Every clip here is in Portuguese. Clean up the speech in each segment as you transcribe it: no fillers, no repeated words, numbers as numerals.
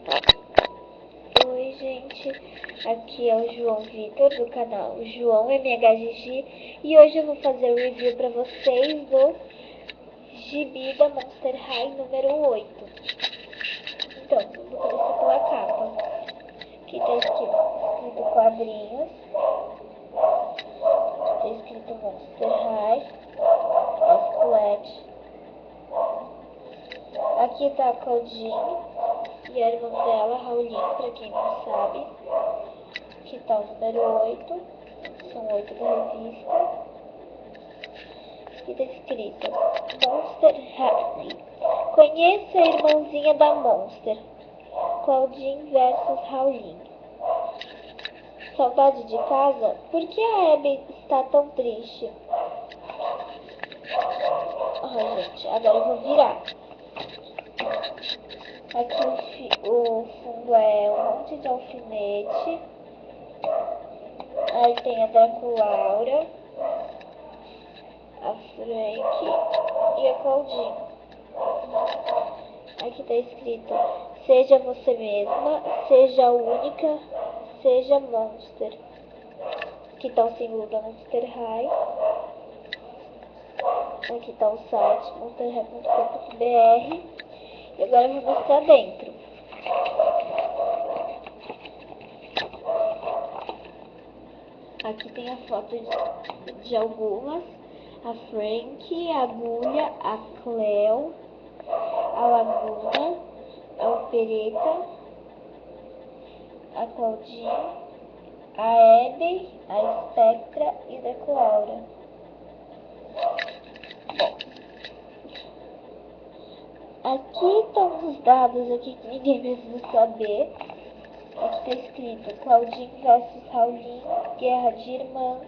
Oi, gente, aqui é o João Vitor do canal João MHGG e hoje eu vou fazer o review pra vocês do Gibi da Monster High número 8. Então, vou começar pela capa. Aqui tá escrito quadrinhos, tá escrito Monster High, Splash. Aqui tá a Claudine e a irmã dela, Rowling, pra quem não sabe. Aqui tá o número 8, são 8 da revista. Aqui tá escrito Monster High. Conheça a irmãzinha da Monster, Claudine versus Rowling. Saudade de casa? Por que a Abby está tão triste? Ai, gente, agora eu vou virar. Aqui o fundo é um monte de alfinete. Aí tem a Draculaura, a Frank e a Claudine. Aqui tá escrito: seja você mesma, seja única, seja Monster. Aqui tá o símbolo da Monster High. Aqui tá o site monsterhigh.com.br. E agora eu vou mostrar dentro. Aqui tem a foto de algumas: a Frank, a Agulha, a Cleo, a Laguna, a Opereta, a Claudine, a Abby, a Spectra e a Draculaura. Bom, aqui estão os dados aqui que ninguém precisa saber. Aqui está escrito Claudine versus Rowling, Guerra de Irmãs.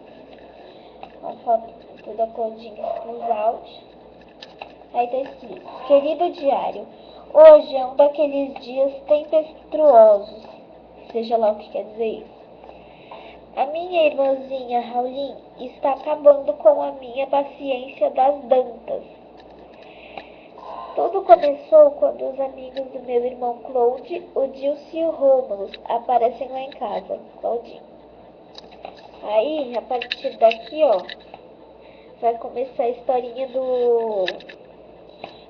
Uma foto da Claudine Schools Out. Aí está escrito: querido diário, hoje é um daqueles dias tempestuosos. Seja lá o que quer dizer isso. A minha irmãzinha Rowling está acabando com a minha paciência das dantas. Tudo começou quando os amigos do meu irmão Claude, o Dilce e o Romulus aparecem lá em casa. Claudinho. Aí, a partir daqui, ó, vai começar a historinha do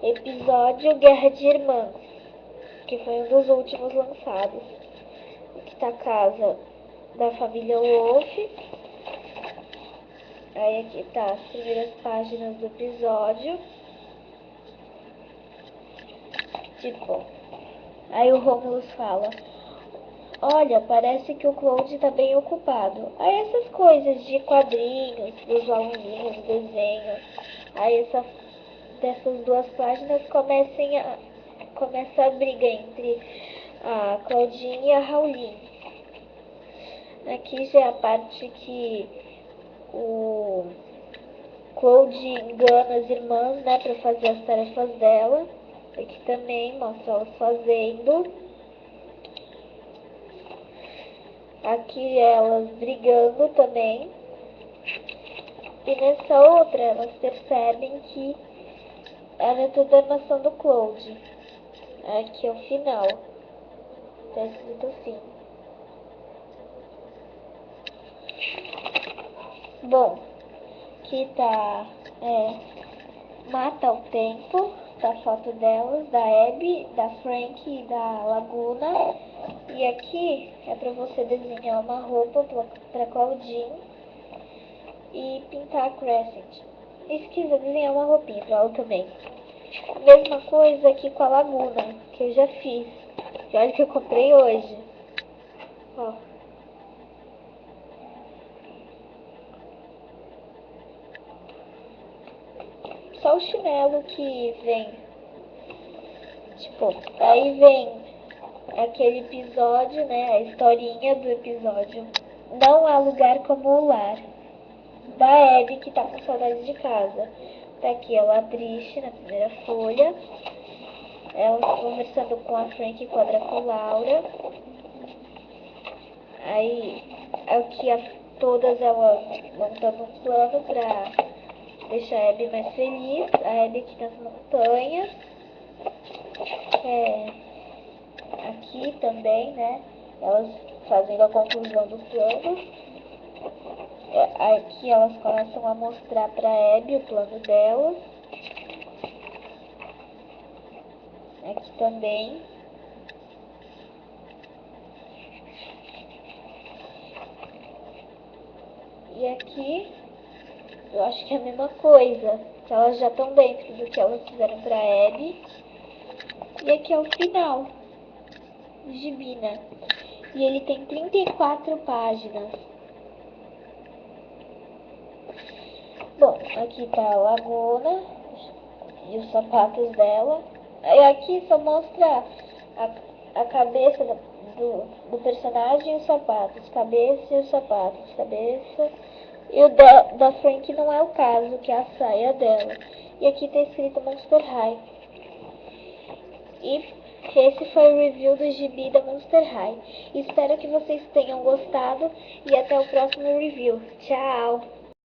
episódio Guerra de Irmãs, que foi um dos últimos lançados. Aqui tá a casa da família Wolf. Aí aqui tá as primeiras páginas do episódio. Tipo, aí o Romulus fala: olha, parece que o Claude tá bem ocupado. Aí essas coisas de quadrinhos, dos aluninhos, desenhos. Aí dessas duas páginas começa a briga entre a Claudine e a Rowling. Aqui já é a parte que o Claude engana as irmãs, né, pra fazer as tarefas dela. Aqui também mostra elas fazendo. Aqui elas brigando também. E nessa outra elas percebem que era tudo armação do Claude. Aqui é o final. Tá escrito assim. Bom, aqui tá Mata o Tempo, da foto delas, da Abby, da Frank e da Laguna. E aqui é pra você desenhar uma roupa pra Claudine e pintar a Crescent. E se quiser desenhar uma roupinha pra ela também. Mesma coisa aqui com a Laguna, que eu já fiz. E olha que eu comprei hoje. Ó. Só o chinelo que vem. Tipo, aí vem aquele episódio, né? A historinha do episódio. Não há lugar como o lar. Da Abby, que tá com saudade de casa. Tá aqui ela triste na primeira folha. Ela conversando com a Frank e com a Draculaura. Aí aqui todas elas montando um plano pra deixar a Abby mais feliz. A Abby aqui nas montanhas. Aqui também, né? Elas fazendo a conclusão do plano. Aqui elas começam a mostrar pra Abby o plano delas. Aqui também. E aqui, eu acho que é a mesma coisa. Que elas já estão dentro do que elas fizeram pra Abby. E aqui é o final do gibi, né? E ele tem 34 páginas. Bom, aqui tá a Laguna e os sapatos dela. E aqui só mostra a cabeça do personagem e os sapatos. Cabeça e os sapatos. Cabeça. E o da Frank não é o caso, que é a saia dela. E aqui tá escrito Monster High. E esse foi o review do gibi da Monster High. Espero que vocês tenham gostado e até o próximo review. Tchau!